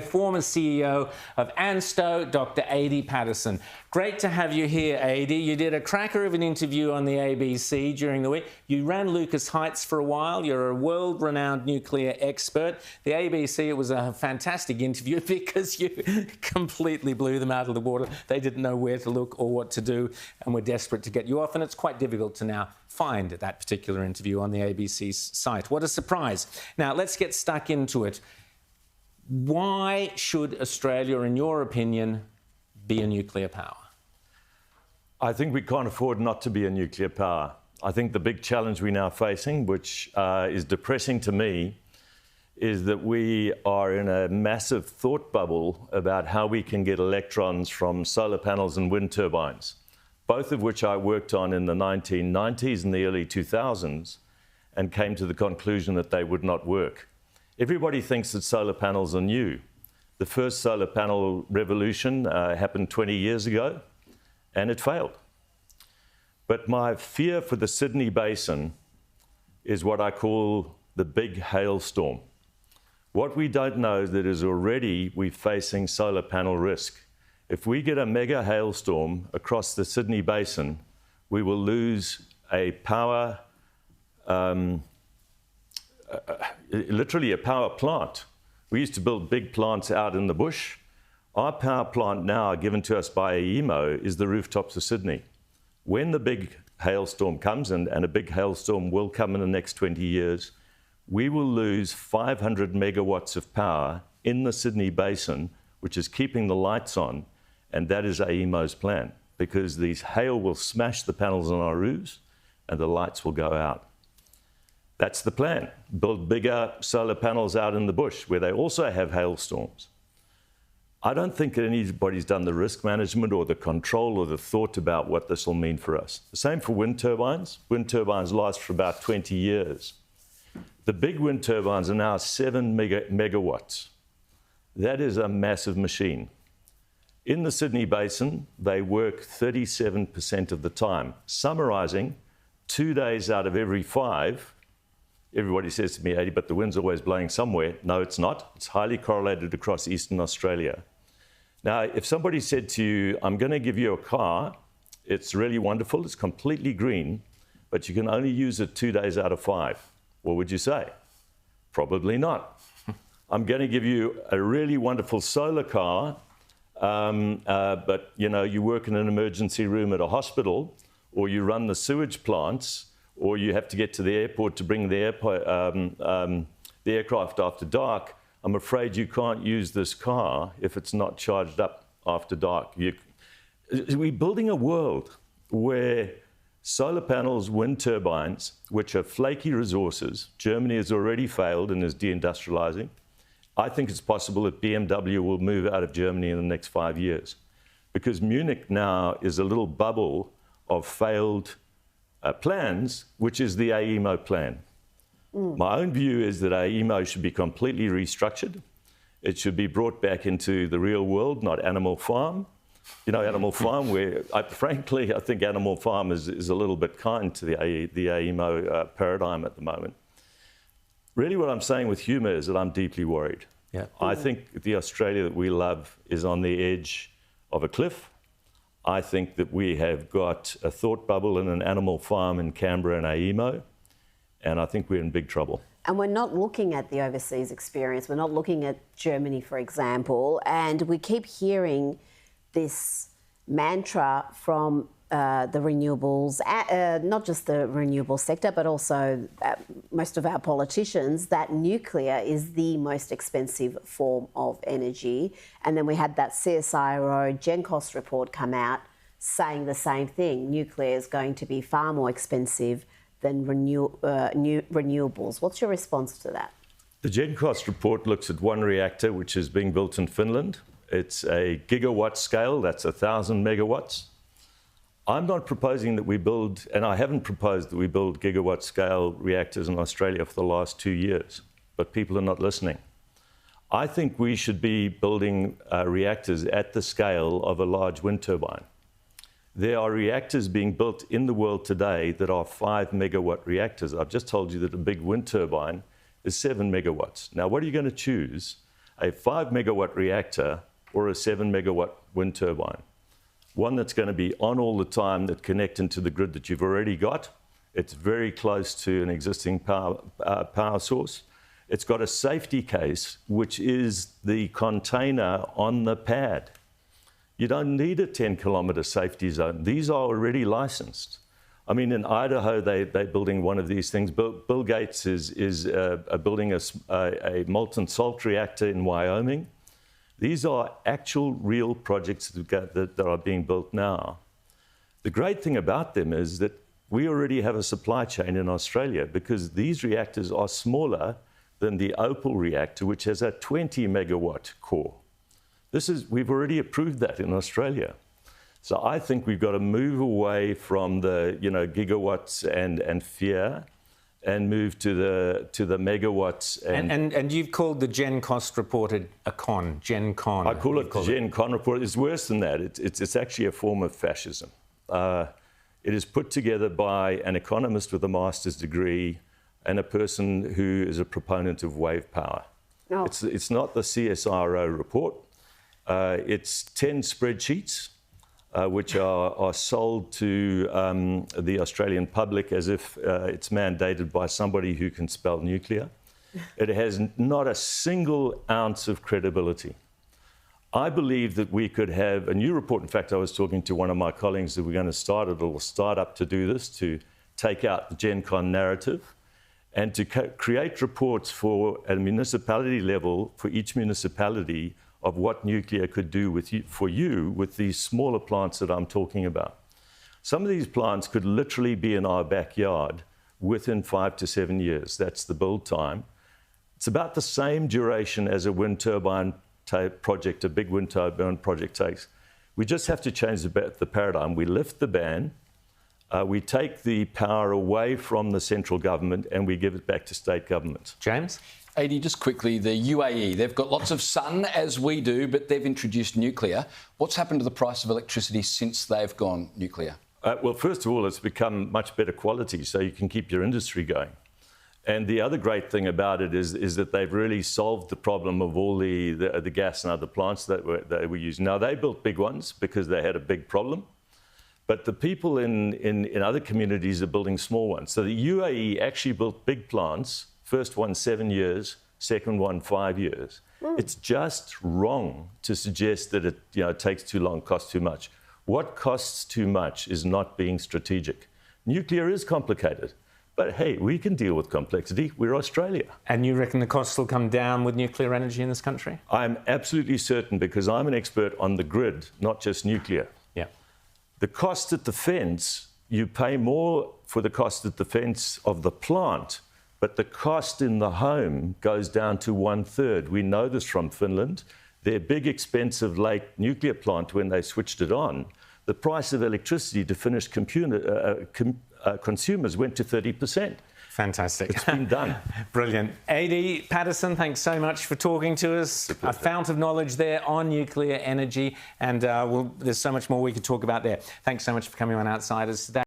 Former CEO of ANSTO, Dr. Adi Paterson. Great to have you here, Adi. You did a cracker of an interview on the ABC during the week. You ran Lucas Heights for a while. You're a world-renowned nuclear expert. The ABC, it was a fantastic interview because you completely blew them out of the water. They didn't know where to look or what to do and were desperate to get you off. And it's quite difficult to now find that particular interview on the ABC's site. What a surprise. Now, let's get stuck into it. Why should Australia, in your opinion, be a nuclear power? I think we can't afford not to be a nuclear power. I think the big challenge we're now facing, which is depressing to me, is that we are in a massive thought bubble about how we can get electrons from solar panels and wind turbines, both of which I worked on in the 1990s and the early 2000s and came to the conclusion that they would not work. Everybody thinks that solar panels are new. The first solar panel revolution happened 20 years ago, and it failed. But my fear for the Sydney Basin is what I call the big hailstorm. What we don't know is that we're facing solar panel risk. If we get a mega hailstorm across the Sydney Basin, we will lose a power literally a power plant. We used to build big plants out in the bush. Our power plant now, given to us by AEMO, is the rooftops of Sydney. When the big hailstorm comes, and a big hailstorm will come in the next 20 years, we will lose 500 megawatts of power in the Sydney Basin, which is keeping the lights on, and that is AEMO's plan, because these hail will smash the panels on our roofs and the lights will go out. That's the plan. Build bigger solar panels out in the bush where they also have hailstorms. I don't think that anybody's done the risk management or the control or the thought about what this will mean for us. The same for wind turbines. Wind turbines last for about 20 years. The big wind turbines are now 7 megawatts. That is a massive machine. In the Sydney Basin, they work 37% of the time. Summarising, 2 days out of every 5, everybody says to me, Adi, but the wind's always blowing somewhere. No, it's not. It's highly correlated across Eastern Australia. Now, if somebody said to you, I'm going to give you a car, it's really wonderful, it's completely green, but you can only use it 2 days out of 5, what would you say? Probably not. I'm going to give you a really wonderful solar car, but you work in an emergency room at a hospital, or you run the sewage plants, or you have to get to the airport to bring the aircraft after dark. I'm afraid you can't use this car if it's not charged up after dark. We're building a world where solar panels, wind turbines, which are flaky resources, Germany has already failed and is deindustrializing. I think it's possible that BMW will move out of Germany in the next 5 years, because Munich now is a little bubble of failed plans, which is the AEMO plan. My own view is that AEMO should be completely restructured. It should be brought back into the real world, not Animal Farm. Animal Farm, where frankly, I think Animal Farm is a little bit kind to the AEMO paradigm at the moment. Really what I'm saying with humour is that I'm deeply worried. Yeah. I think the Australia that we love is on the edge of a cliff. I think that we have got a thought bubble in an Animal Farm in Canberra and AEMO, and I think we're in big trouble. And we're not looking at the overseas experience. We're not looking at Germany, for example, and we keep hearing this mantra from the renewables, not just the renewable sector, but also most of our politicians, that nuclear is the most expensive form of energy. And then we had that CSIRO GenCost report come out saying the same thing. Nuclear is going to be far more expensive than renewables. What's your response to that? The GenCost report looks at one reactor which is being built in Finland. It's a gigawatt scale, that's 1,000 megawatts. I'm not proposing that we build, and I haven't proposed that we build gigawatt scale reactors in Australia for the last 2 years, but people are not listening. I think we should be building reactors at the scale of a large wind turbine. There are reactors being built in the world today that are 5 megawatt reactors. I've just told you that a big wind turbine is 7 megawatts. Now, what are you going to choose? a 5 megawatt reactor or a 7 megawatt wind turbine. One that's going to be on all the time, that connect into the grid that you've already got. It's very close to an existing power source. It's got a safety case, which is the container on the pad. You don't need a 10-kilometre safety zone. These are already licensed. I mean, in Idaho, they're building one of these things. Bill Gates is building a molten salt reactor in Wyoming. These are actual, real projects that are being built now. The great thing about them is that we already have a supply chain in Australia, because these reactors are smaller than the Opal reactor, which has a 20 megawatt core. We've already approved that in Australia. So I think we've got to move away from the gigawatts and fear, and move to the megawatts. And you've called the Gen Cost report a con, Gen Con. I call it the Gen Con report. It's worse than that. It's actually a form of fascism. It is put together by an economist with a master's degree and a person who is a proponent of wave power. No. It's not the CSIRO report. It's 10 spreadsheets, which are sold to the Australian public as if it's mandated by somebody who can spell nuclear. It has not a single ounce of credibility. I believe that we could have a new report. In fact, I was talking to one of my colleagues that we're going to start a little startup to do this, to take out the Gen Con narrative and to create reports for at a municipality level, for each municipality, of what nuclear could do for you with these smaller plants that I'm talking about. Some of these plants could literally be in our backyard within 5 to 7 years. That's the build time. It's about the same duration as a wind turbine project, a big wind turbine project takes. We just have to change the paradigm. We lift the ban, we take the power away from the central government, and we give it back to state governments. James? Adi, just quickly, the UAE, they've got lots of sun, as we do, but they've introduced nuclear. What's happened to the price of electricity since they've gone nuclear? Well, first of all, it's become much better quality, so you can keep your industry going. And the other great thing about it is that they've really solved the problem of all the gas and other plants that were used. Now, they built big ones because they had a big problem, but the people in other communities are building small ones. So the UAE actually built big plants, first one 7 years, second one 5 years. It's just wrong to suggest that it takes too long, costs too much. What costs too much is not being strategic. Nuclear is complicated. But hey, we can deal with complexity. We're Australia. And you reckon the costs will come down with nuclear energy in this country? I'm absolutely certain, because I'm an expert on the grid, not just nuclear. Yeah. The cost at the fence, you pay more for the cost at the fence of the plant, but the cost in the home goes down to 1/3. We know this from Finland. Their big, expensive late nuclear plant, when they switched it on, the price of electricity to finished consumers went to 30%. Fantastic. It's been done. Brilliant. Adi Paterson, thanks so much for talking to us. A fount of knowledge there on nuclear energy, and there's so much more we could talk about there. Thanks so much for coming on Outsiders today.